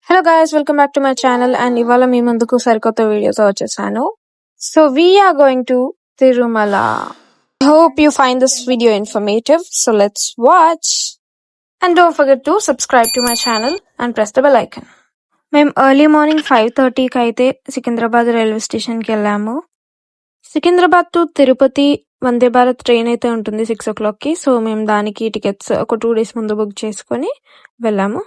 Hello guys, welcome back to my channel and ivala mee munduku sarikotha videos vachesanu. So we are going to Tirumala. I hope you find this video informative. So let's watch. And don't forget to subscribe to my channel and press the bell icon. మేము early morning 5:30కి అయితే Secunderabad railway స్టేషన్కి వెళ్ళాము. Secunderabad to Tirupati Vande Bharat train అయితే ఉంటుంది 6 o'clockకి. So మేము దానికి tickets ఒక 2 days ముందు బుక్ చేసుకొని వెళ్ళాము.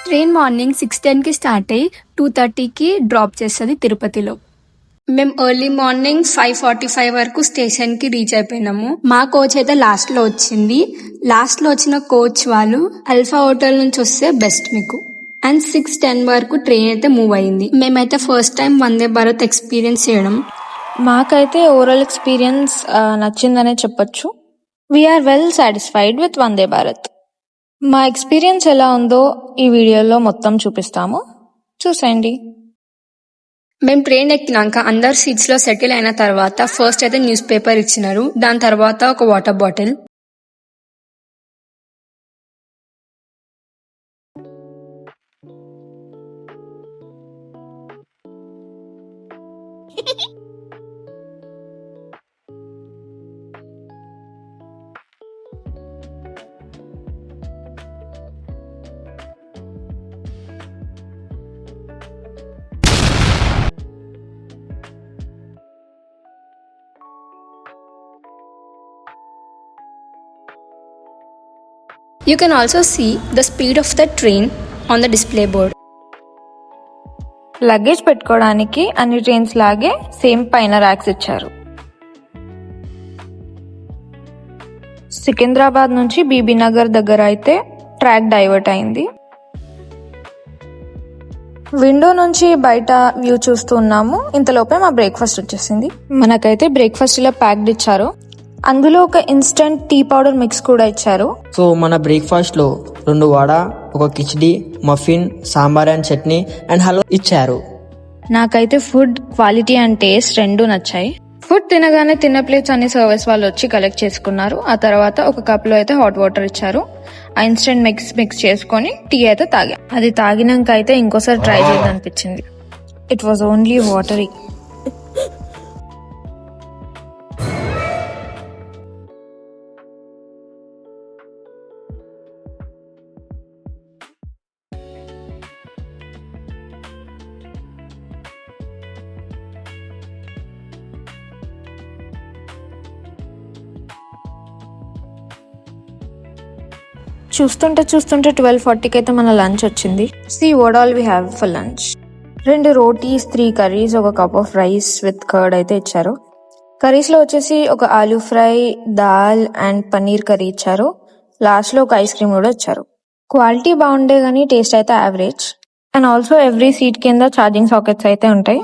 ట్రైన్ మార్నింగ్ 6:10కి స్టార్ట్ అయ్యి 2:30కి డ్రాప్ చేస్తుంది తిరుపతిలో. మేము ఎర్లీ మార్నింగ్ 5:45 వరకు స్టేషన్ కి రీచ్ అయిపోయినాము. మా కోచ్ అయితే లాస్ట్ లో వచ్చింది. లాస్ట్ లో వచ్చిన కోచ్ వాళ్ళు అల్ఫా హోటల్ నుంచి వస్తే బెస్ట్ మీకు. అండ్ 6:10 వరకు ట్రైన్ అయితే మూవ్ అయింది. మేమైతే first time Vande Bharat experience చేయడం. మాకైతే ఓవరాల్ ఎక్స్పీరియన్స్ నచ్చిందనే చెప్పొచ్చు. We are well satisfied with Vande Bharat. మా ఎక్స్పీరియన్స్ ఎలా ఉందో ఈ వీడియోలో మొత్తం చూపిస్తాము, చూసేయండి. మేము ట్రైన్ ఎక్కినాక అందరు సీట్స్ లో సెటిల్ అయిన తర్వాత ఫస్ట్ అయితే న్యూస్ పేపర్ ఇచ్చినారు. దాని తర్వాత ఒక water bottle. You can also see the speed of the train on the display board. Luggage పెట్టుకోవడానికి అన్ని ట్రైన్స్ లాగే సేమ్ పైన ర్యాక్స్ ఇచ్చారు. సికింద్రాబాద్ నుంచి బీబీనగర్ దగ్గర అయితే ట్రాక్ డైవర్ట్ అయింది. విండో నుంచి బయట వ్యూ చూస్తూ ఉన్నాము. ఇంతలోపే మా బ్రేక్ఫాస్ట్ వచ్చేసింది. మనకైతే బ్రేక్ఫాస్ట్ ఇలా ప్యాక్డ్ ఇచ్చారు. అందులో ఒక ఇన్స్టంట్ టీ పౌడర్ మిక్స్ కూడా ఇచ్చారు. సో మన బ్రేక్ఫాస్ట్ లో 2 వడ, ఒక khichdi, muffin, sambar and chutney and halwa ఇచ్చారు. నాకైతే ఫుడ్ క్వాలిటీ అండ్ టేస్ట్ రెండు నచ్చాయి. ఫుడ్ తినగానే తిన్న ప్లేట్స్ అన్ని సర్వీస్ వాళ్ళు వచ్చి కలెక్ట్ చేసుకున్నారు. ఆ తర్వాత ఒక కప్ లో అయితే హాట్ వాటర్ ఇచ్చారు. ఆ ఇన్స్టెంట్ మిక్స్ చేసుకొని టీ అయితే తాగా. అది తాగినాక అయితే ఇంకోసారి ట్రై చేయాలనిపించింది. It was only watery. చూస్తుంటే 12:40కి అయితే మన లంచ్ వచ్చింది. See what all we have for lunch. 2 rotis, 3 curries, ఒక cup of rice with curd అయితే ఇచ్చారు. కర్రీస్ లో వచ్చేసి ఒక aloo fry, dal and paneer curry ఇచ్చారు. లాస్ట్ లో ఒక ఐస్ క్రీమ్ కూడా ఇచ్చారు. క్వాలిటీ బాగుండే కానీ టేస్ట్ అయితే average. And also every seat కింద ఛార్జింగ్ సాకెట్స్ అయితే ఉంటాయి.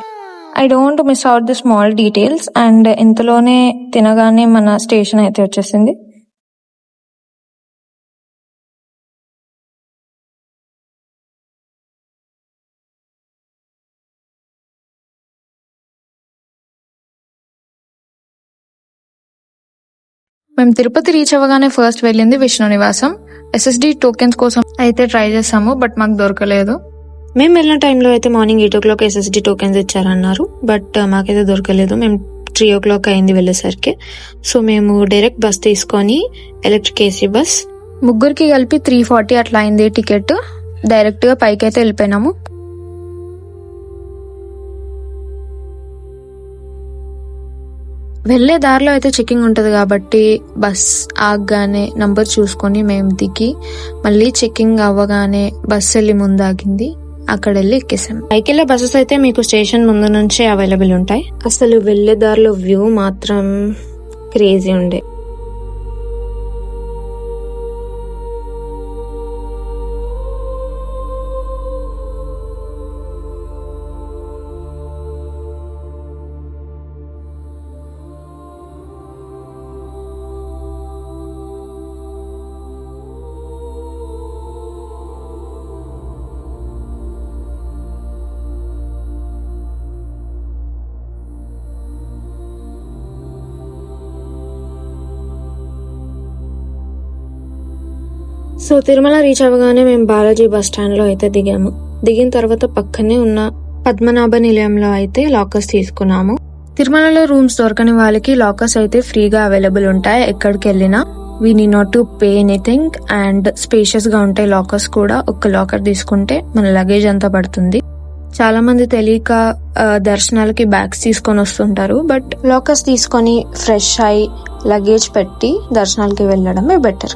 I don't miss out the small details. And ఇంతలోనే తినగానే మన స్టేషన్ అయితే వచ్చేసింది. మేము తిరుపతి రీచ్ అవ్వగానే ఫస్ట్ వెళ్ళింది విష్ణు నివాసం. SSD టోకెన్స్ కోసం అయితే ట్రై చేసాము, బట్ మాకు దొరకలేదు. మేము వెళ్ళిన టైంలో అయితే మార్నింగ్ 8 o'clock SSD టోకెన్స్ ఇచ్చారన్నారు, బట్ మాకైతే దొరకలేదు. మేము 3 o'clock అయింది వెళ్ళేసరికి. సో మేము డైరెక్ట్ బస్ తీసుకొని ఎలక్ట్రిక్ AC బస్, ముగ్గురికి కలిపి 340 అట్లా అయింది టికెట్. డైరెక్ట్ గా పైకి అయితే వెళ్ళిపోయినాము. వెళ్లే దారిలో అయితే చెకింగ్ ఉంటది కాబట్టి బస్ ఆగగానే నంబర్ చూసుకొని మేము దిగి మళ్ళీ చెకింగ్ అవ్వగానే బస్ వెళ్ళి ముందు ఆగింది, అక్కడ వెళ్ళి ఎక్కేసాం. పైకి వెళ్ళే బస్సెస్ అయితే మీకు స్టేషన్ ముందు నుంచే అవైలబుల్ ఉంటాయి. అసలు వెళ్లే దారిలో వ్యూ మాత్రం క్రేజీ ఉండే. సో తిరుమల రీచ్ అవ్వగానే మేము బాలాజీ బస్ స్టాండ్ లో అయితే దిగాము. దిగిన తర్వాత పక్కనే ఉన్న పద్మనాభ నిలయంలో అయితే లాకర్స్ తీసుకున్నాము. తిరుమలలో రూమ్స్ దొరకని వాళ్ళకి లాకర్స్ అయితే ఫ్రీగా అవైలబుల్ ఉంటాయి. ఎక్కడికి వెళ్ళినా we need not to pay anything and spacious గా ఉంటాయి లాకర్స్ కూడా. ఒక్క లాకర్ తీసుకుంటే మన లగేజ్ అంతా పడుతుంది. చాలా మంది తెలియక దర్శనాలకి బ్యాగ్స్ తీసుకొని వస్తుంటారు. బట్ లాకర్స్ తీసుకొని ఫ్రెష్ అయి లగేజ్ పెట్టి దర్శనాలకి వెళ్ళడమే బెటర్.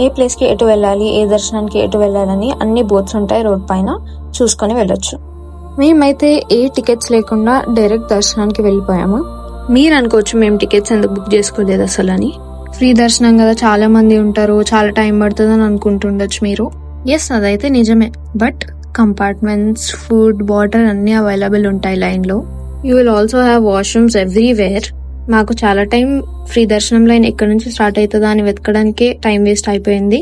ఏ ప్లేస్ కి ఎటు వెళ్ళాలి, ఏ దర్శనానికి ఎటు వెళ్ళాలని అన్ని బోర్డ్స్ ఉంటాయి రోడ్ పైన, చూసుకొని వెళ్ళొచ్చు. మేమైతే ఏ టికెట్స్ లేకుండా డైరెక్ట్ దర్శనానికి వెళ్ళిపోయాము. మీరు అనుకోవచ్చు మేము టికెట్స్ ఎందుకు బుక్ చేసుకోలేదు అసలు అని. ఫ్రీ దర్శనం కదా, చాలా మంది ఉంటారు, చాలా టైం పడుతుంది అని అనుకుంటుండొచ్చు మీరు. ఎస్, అదైతే నిజమే. బట్ కంపార్ట్మెంట్స్, ఫుడ్, వాటర్ అన్ని అవైలబుల్ ఉంటాయి లైన్ లో. You will also have washrooms everywhere. మాకు చాలా టైం ఫ్రీ దర్శనం లైన్ ఎక్కడి నుంచి స్టార్ట్ అవుతుందా అని వెతకడానికే టైం వేస్ట్ అయిపోయింది.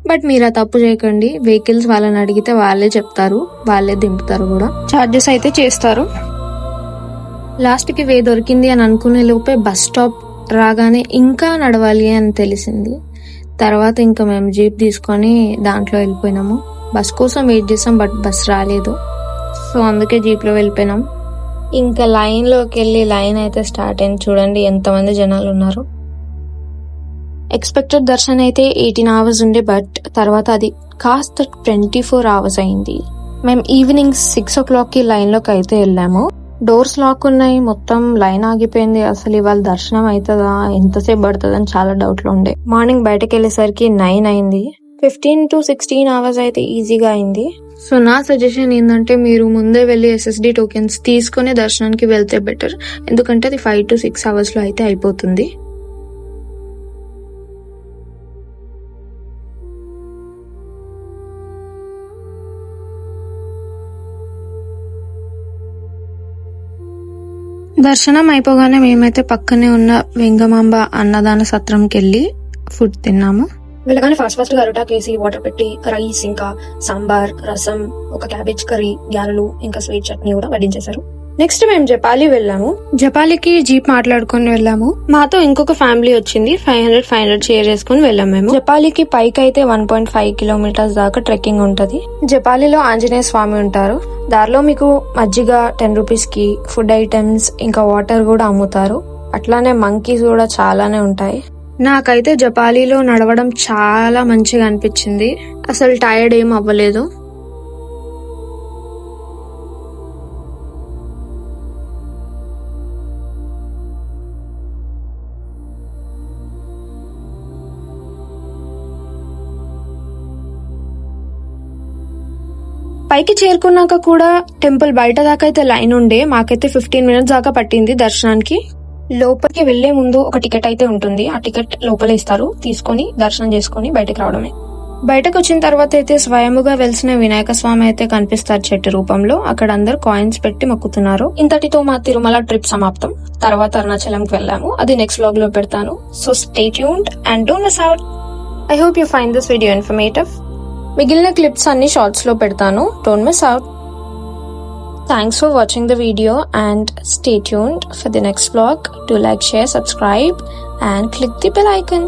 బట్ మీరు ఆ తప్పు చేయకండి. వెహికల్స్ వాళ్ళని అడిగితే వాళ్ళే చెప్తారు, వాళ్ళే దింపుతారు కూడా. చార్జెస్ అయితే చేస్తారు. లాస్ట్ కి వే దొరికింది అని అనుకునే లోపే బస్ స్టాప్ రాగానే ఇంకా నడవాలి అని తెలిసింది. తర్వాత ఇంకా మేము జీప్ తీసుకొని దాంట్లో వెళ్ళిపోయినాము. బస్ కోసం వెయిట్ చేసాం, బట్ బస్ రాలేదు. సో అందుకే జీప్ లో వెళ్ళిపోయినాం. ఇంకా లైన్ లోకి వెళ్ళి లైన్ అయితే స్టార్ట్ అయింది. చూడండి ఎంతమంది జనాలు ఉన్నారు. ఎక్స్పెక్టెడ్ దర్శనం అయితే 18 hours ఉండే, బట్ తర్వాత అది కాస్త 24 hours అయింది. మేము ఈవినింగ్ 6 o'clock కి లైన్ లోకి అయితే వెళ్ళాము. డోర్స్ లాక్ ఉన్నాయి, మొత్తం లైన్ ఆగిపోయింది. అసలు ఇవాళ దర్శనం అవుతుందా, ఎంతసేపు పడుతుంది అని చాలా డౌట్లు ఉండే. మార్నింగ్ బయటకు వెళ్ళేసరికి 9 అయింది. 15 to 16 hours అయితే ఈజీగా అయింది. సో నా సజెషన్ ఏంటంటే మీరు ముందే వెళ్ళి SSD టోకెన్స్ తీసుకుని దర్శనానికి వెళ్తే బెటర్. ఎందుకంటే అది 5 to 6 hours లో అయితే అయిపోతుంది. దర్శనం అయిపోగానే మేమైతే పక్కనే ఉన్న వెంగమాంబ అన్నదాన సత్రంకి వెళ్ళి ఫుడ్ తిన్నాము. వెళ్ళగానే ఫాస్ట్ గా అరటాక్ వేసి వాటర్ పెట్టి రైస్, ఇంకా సాంబార్, రసం, ఒక క్యాబేజ్ కర్రీ, గ్యారెలు, ఇంకా స్వీట్ చట్నీ కూడా వడ్డించేశారు. నెక్స్ట్ మేము జపాలి వెళ్ళాము. జపాలికి జీప్ మాట్లాడుకుని వెళ్ళాము. మాతో ఇంకొక ఫ్యామిలీ వచ్చింది. 500 షేర్ చేసుకుని వెళ్ళాము మేము. జపాలికి పైకి అయితే 1.5 kilometers దాకా ట్రెక్కింగ్ ఉంటది. జపాలిలో ఆంజనేయ స్వామి ఉంటారు. దారిలో మీకు మజ్జిగ 10 rupees కి ఫుడ్ ఐటమ్స్, ఇంకా వాటర్ కూడా అమ్ముతారు. అట్లానే మంకీస్ కూడా చాలానే ఉంటాయి. నాకైతే జపాలిలో నడవడం చాలా మంచిగా అనిపించింది. అసలు టైర్డ్ ఏం అవ్వలేదు. పైకి చేరుకున్నాక కూడా టెంపుల్ బయట దాకా అయితే లైన్ ఉండే. మాకైతే 15 minutes దాకా పట్టింది దర్శనానికి. లోపలికి వెళ్లే ముందు ఒక టికెట్ అయితే ఉంటుంది. ఆ టికెట్ లోపలే ఇస్తారు. తీసుకొని దర్శనం చేసుకొని బయటకు రావడమే. బయటకు వచ్చిన తర్వాత అయితే స్వయముగా వెలిసిన వినాయక స్వామి అయితే కనిపిస్తారు చెట్టు రూపంలో. అక్కడ అందరు కాయిన్స్ పెట్టి మొక్కుతున్నారు. ఇంతటితో మా తిరుమల ట్రిప్ సమాప్తం. తర్వాత అరుణాచలంకి వెళ్ళాము. అది నెక్స్ట్ వ్లాగ్ లో పెడతాను. So stay tuned and don't miss out. I hope you find this video informative. మిగిలిన క్లిప్స్ అన్ని షార్ట్స్ లో పెడతాను. Don't miss out. Thanks for watching the video and stay tuned for the next vlog. Do like, share, subscribe and click the bell icon.